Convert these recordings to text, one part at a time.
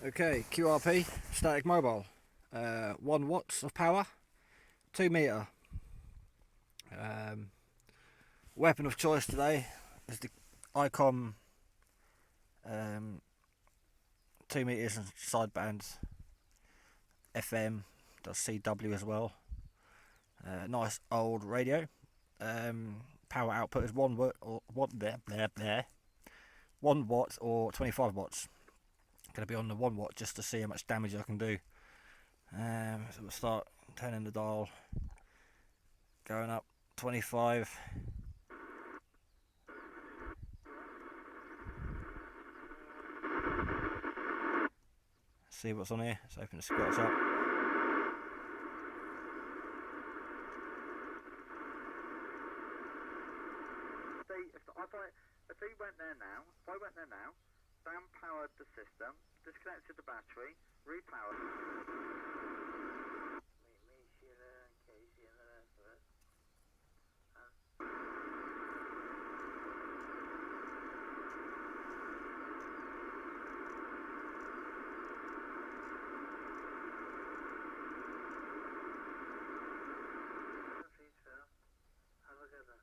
Okay, QRP, static mobile, 1 watts of power, 2 metre. Weapon of choice today is the icom 2 metres and sidebands, FM, does CW as well. Nice old radio. Power output is 1 watt or 1 watt or 25 watts. Going to be on the 1 watt just to see how much damage I can do. So we'll start turning the dial, going up 25. See what's on here. Let's open the squats up. If he went there now, if I went there now, down powered the system, disconnected the battery, repowered. Me, Sheila, and Casey, and the rest of it. Have a good one.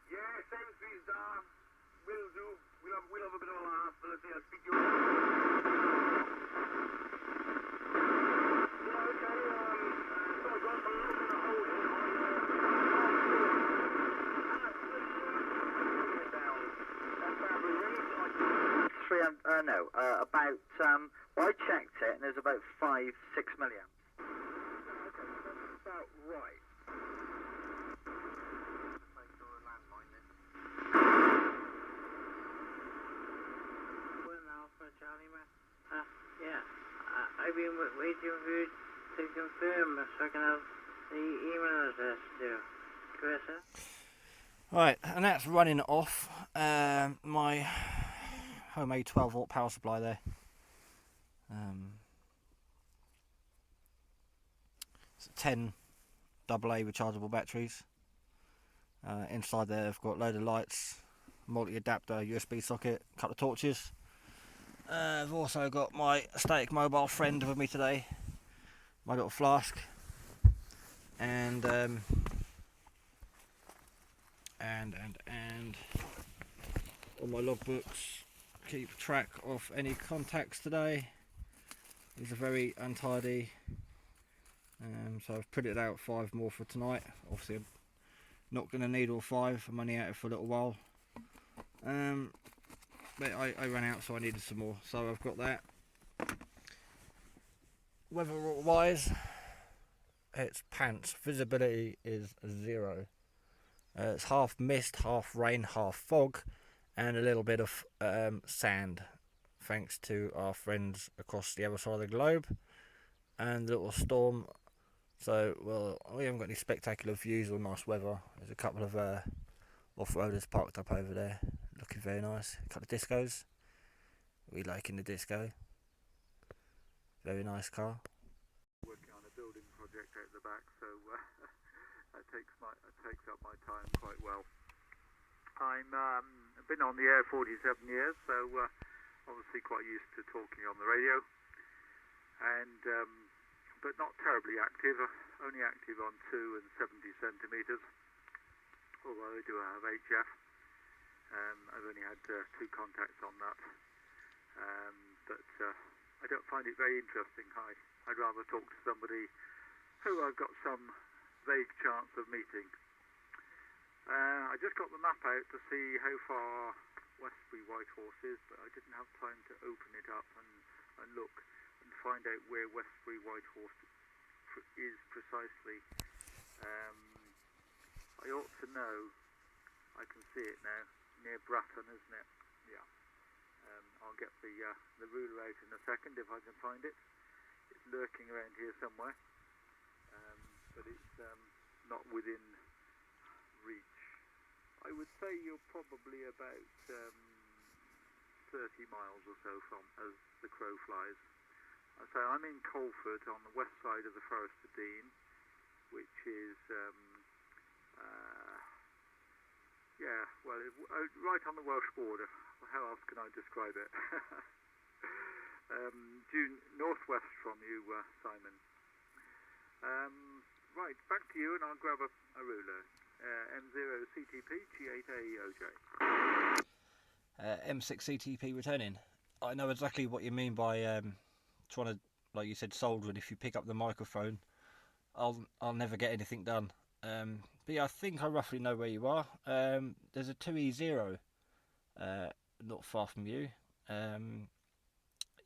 Yeah, Sainsbury's will do. We'll have a bit of a laugh, but I'll speak to you. Yeah, okay, so I got a little bit of hole here on about, well, I checked it and there's about 5-6 milliamps. Okay, that's about right. Charlie, man. Yeah, I've been waiting for you to confirm so I can have the email address to Chris. Right, and that's running off my homemade 12 volt power supply there. It's 10 AA rechargeable batteries. Inside there I've got a load of lights, multi-adapter, USB socket, a couple of torches. I've also got my static mobile friend with me today, my little flask, and all my logbooks. Keep track of any contacts today. These are very untidy, so I've printed out 5 more for tonight. Obviously I'm not going to need all 5, I'm only out for a little while. But I ran out, so I needed some more, so I've got that. Weather wise, it's pants. Visibility is 0. It's half mist, half rain, half fog, and a little bit of sand, thanks to our friends across the other side of the globe and the little storm. So, well, we haven't got any spectacular views or nice weather. There's a couple of off-roaders parked up over there, looking very nice. A couple of discos. We liking the disco. Very nice car. Working on a building project out the back, so that takes up my time quite well. I've been on the air 47 years, so obviously quite used to talking on the radio, and but not terribly active. Only active on 2 and 70 centimeters. Although I do have HF. I've only had 2 contacts on that, but I don't find it very interesting. I'd rather talk to somebody who I've got some vague chance of meeting. I just got the map out to see how far Westbury Whitehorse is, but I didn't have time to open it up and look and find out where Westbury Whitehorse is precisely. I ought to know. I can see it now, near Bratton, isn't it? Yeah. I'll get the ruler out in a second if I can find it. It's lurking around here somewhere, but it's not within reach. I would say you're probably about 30 miles or so from as the crow flies. So I'm in Colford on the west side of the Forest of Dean, which is right on the Welsh border. how else can I describe it? Due northwest from you, Simon. Right, back to you, and I'll grab a ruler. M6CTP G8AOJ. M6CTP returning. I know exactly what you mean by trying to, like you said, soldering. If you pick up the microphone, I'll never get anything done. But yeah, I think I roughly know where you are. There's a 2E0 not far from you.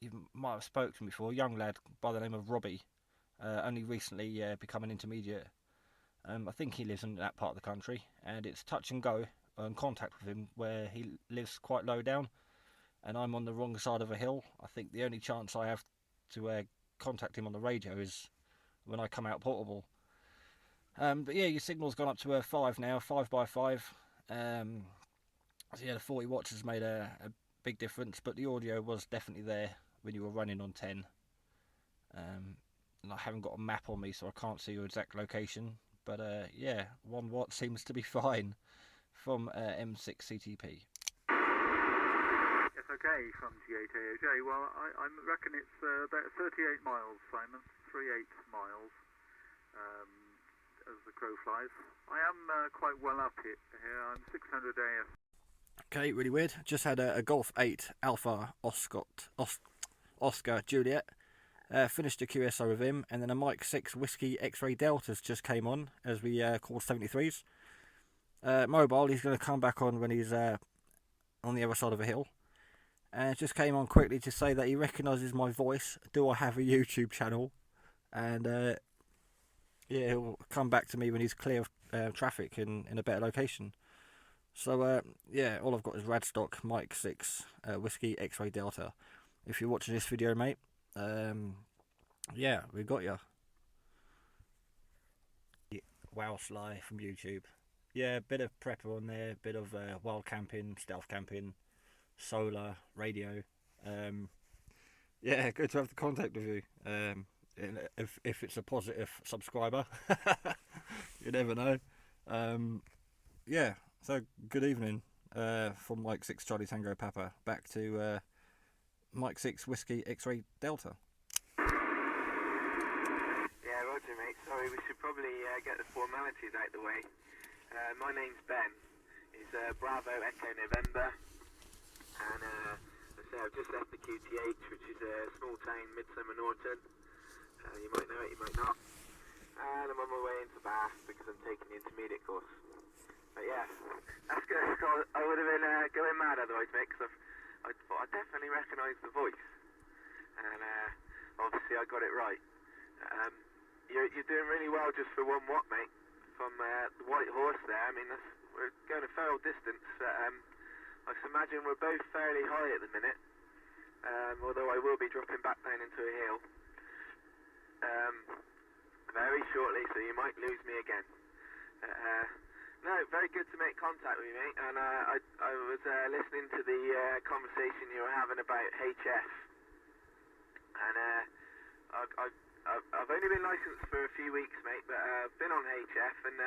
You might have spoken to me before. A young lad by the name of Robbie, only recently become an intermediate. I think he lives in that part of the country, and it's touch and go on contact with him where he lives quite low down, and I'm on the wrong side of a hill. I think the only chance I have to contact him on the radio is when I come out portable. But yeah, your signal's gone up to a 5 now, 5x5. So yeah, the 40 watts has made a big difference, but the audio was definitely there when you were running on 10. And I haven't got a map on me, so I can't see your exact location. But yeah, 1 watt seems to be fine from M6CTP. Yes, okay, from G8AOJ. Well, I reckon it's about 38 miles, Simon. 38 miles, as the crow flies. I am quite well up here. I'm 600 AF. Okay, really weird. Just had a Golf 8 Alpha Oscar Juliet. Finished a QSO with him, and then a Mike 6 Whiskey X-Ray Deltas just came on as we called 73s. Mobile, he's going to come back on when he's on the other side of a hill. And it just came on quickly to say that he recognises my voice. Do I have a YouTube channel? And yeah, he'll come back to me when he's clear of traffic in a better location. So yeah, all I've got is Radstock Mike 6 Whiskey X-Ray Delta. If you're watching this video, mate, yeah, we got you. Wow, Sly from YouTube. Yeah, bit of prepper on there, bit of wild camping, stealth camping, solar, radio. Yeah, good to have the contact with you. If it's a positive subscriber, you never know. Yeah, so good evening from Mike 6 Charlie Tango Papa back to Mike 6 Whiskey X-Ray Delta. Yeah, roger, mate. Sorry, we should probably get the formalities out the way. My name's Ben. It's Bravo Echo November, and I've just left the QTH, which is a small town, Midsummer Norton. You might know it, you might not. And I'm on my way into Bath because I'm taking the intermediate course. But yeah, that's good. I would have been going mad otherwise, mate, because I definitely recognise the voice, and obviously I got it right. You're doing really well just for 1 watt, mate, from the White Horse there. I mean, we're going a fair distance. I imagine we're both fairly high at the minute, although I will be dropping back down into a hill very shortly, so you might lose me again. No, very good to make contact with you, mate, and I was listening to the conversation you were having about HF, and I've only been licensed for a few weeks, mate, but I've been on HF, and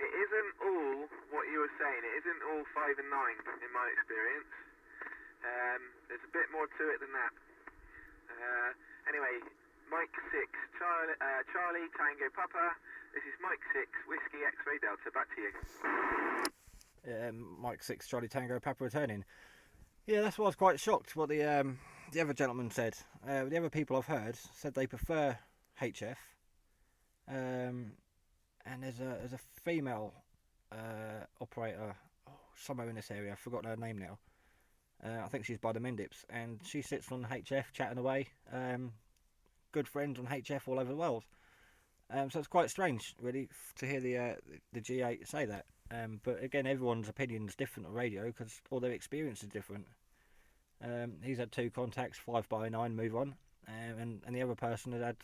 it isn't all what you were saying. It isn't all 5 and 9 in my experience. There's a bit more to it than that. Anyway, Mike 6 Charlie Tango Papa. This is Mike 6 Whiskey X-Ray Delta. Back to you. Mike 6 Charlie Tango Papa returning. Yeah, that's why I was quite shocked what the other gentleman said. The other people I've heard said they prefer HF. And there's a female operator somewhere in this area. I've forgotten her name now. I think she's by the Mendips, and she sits on HF chatting away. Good friends on HF all over the world. So it's quite strange, really, to hear the G8 say that. But again, everyone's opinion's different on radio because all their experience is different. He's had 2 contacts, 5x9, move on, and the other person had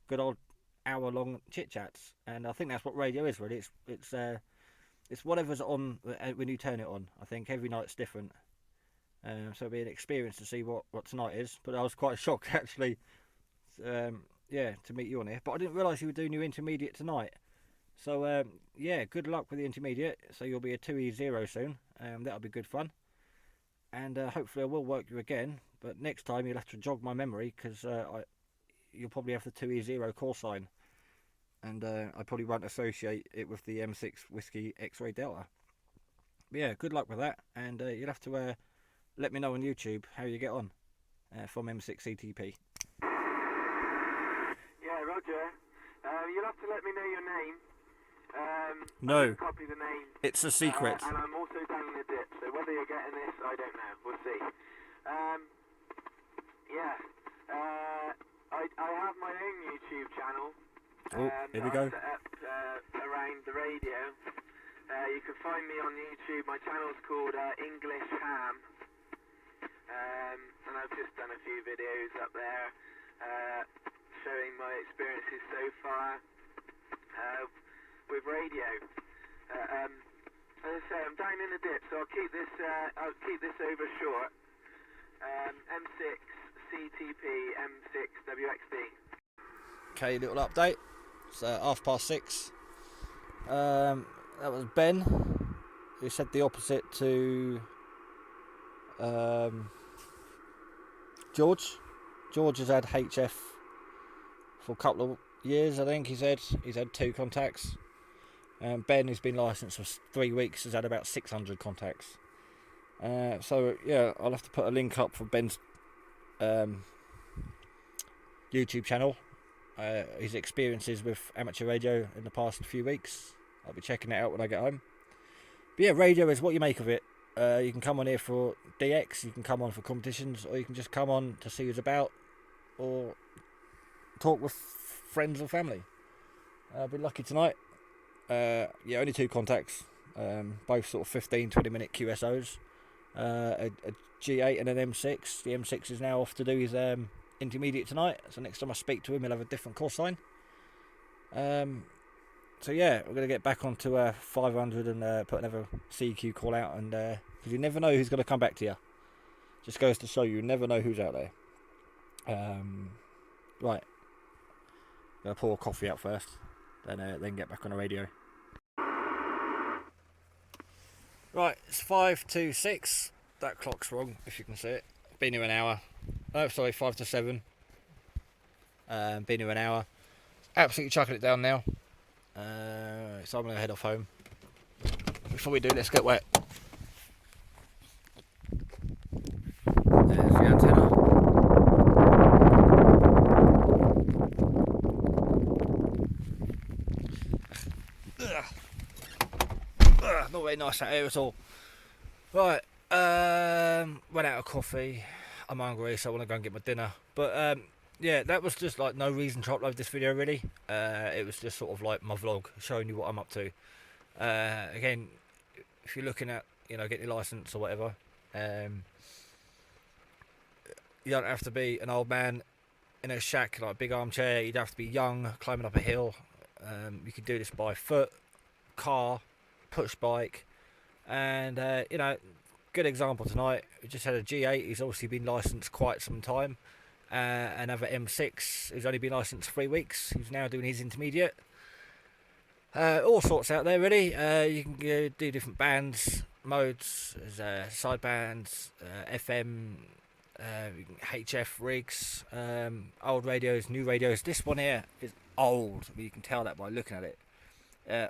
good old hour-long chit-chats. And I think that's what radio is, really. It's whatever's on when you turn it on. I think every night's different. So it'll be an experience to see what tonight is. But I was quite shocked, actually. Yeah, to meet you on here, but I didn't realise you were doing your intermediate tonight. So yeah, good luck with the intermediate. So you'll be a 2E0 soon. That'll be good fun. and hopefully I will work you again. But next time you'll have to jog my memory, because you'll probably have the 2E0 call sign, and I probably won't associate it with the M6 Whiskey X-Ray Delta. But yeah, good luck with that, and you'll have to let me know on YouTube how you get on from M6CTP. Yeah, Roger. You'll have to let me know your name. No, Copy the name. it's a secret. And I'm also down in the dip, so whether you're getting this, I don't know. We'll see. Yeah. I have my own YouTube channel. Oh, here we go. Set up around the radio. You can find me on YouTube. My channel's called English Ham. And I've just done a few videos up there showing my experiences so far with radio. As I say, I'm down in the dip, so I'll keep this over short. M6CTP, M6WXD. Okay, little update. It's 6:30. That was Ben, who said the opposite to George. George has had HF for a couple of years, I think he said. He's had 2 contacts. Ben, who's been licensed for 3 weeks, has had about 600 contacts. So yeah, I'll have to put a link up for Ben's YouTube channel. His experiences with amateur radio in the past few weeks. I'll be checking it out when I get home. But yeah, radio is what you make of it. You can come on here for DX, you can come on for competitions, or you can just come on to see who's about, or talk with friends or family. I've been lucky tonight. Yeah, only 2 contacts, both sort of 15-20 minute QSOs. A G8 and an M6. The M6 is now off to do his intermediate tonight, so next time I speak to him he'll have a different call sign. So yeah, we're going to get back onto 500 and put another CQ call out, and because you never know who's going to come back to you. Just goes to show you never know who's out there. Right, gonna pour coffee out first, then get back on the radio. Right, it's 5 to 6. That clock's wrong, if you can see it. Been here an hour. Oh, sorry, 5 to 7. Been here an hour. Absolutely chucking it down now. So I'm going to head off home. Before we do, let's get wet. There's the antenna. Not very nice out here at all. Right, went out of coffee. I'm hungry, so I want to go and get my dinner. But yeah, that was just like no reason to upload this video really. It was just sort of like my vlog, showing you what I'm up to. Again, if you're looking at, you know, getting your license or whatever, you don't have to be an old man in a shack, like a big armchair. You don't have to be young, climbing up a hill. You can do this by foot, car, push bike, and you know, good example tonight. We just had a G8. He's obviously been licensed quite some time. Another M6 who's only been licensed 3 weeks. He's now doing his intermediate. All sorts out there really. You can do different bands, modes, side bands, FM, HF rigs, old radios, new radios. This one here is old. You can tell that by looking at it.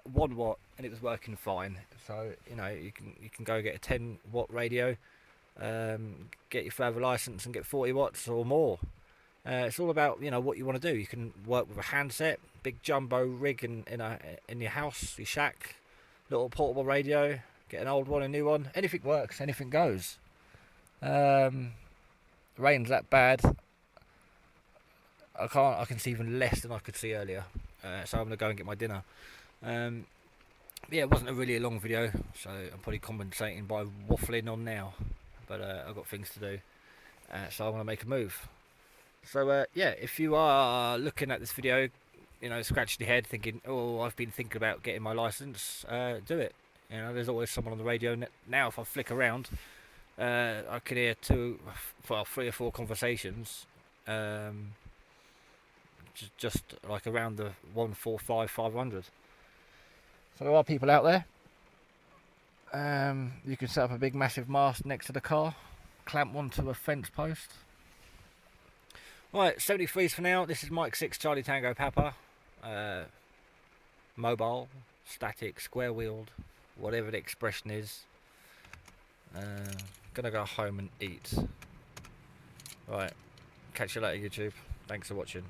1 watt, and it was working fine. So you know, you can go get a 10 watt radio, get your further license and get 40 watts or more. It's all about, you know, what you want to do. You can work with a handset, big jumbo rig in your house, your shack, little portable radio, get an old one, a new one. Anything works, anything goes. Rain's that bad. I can see even less than I could see earlier. So I'm gonna go and get my dinner. Yeah, it wasn't really a long video, so I'm probably compensating by waffling on now. But I've got things to do, so I want to make a move. So yeah, if you are looking at this video, you know, scratching your head thinking, oh, I've been thinking about getting my license, do it. You know, there's always someone on the radio now. If I flick around, I can hear 3 or 4 conversations, just like around the 145 500. So there are people out there. You can set up a big massive mast next to the car, clamp onto a fence post. Right, 73s for now. This is Mike 6 Charlie Tango Papa. Mobile, static, square wheeled, whatever the expression is. Gonna go home and eat. Right, catch you later YouTube. Thanks for watching.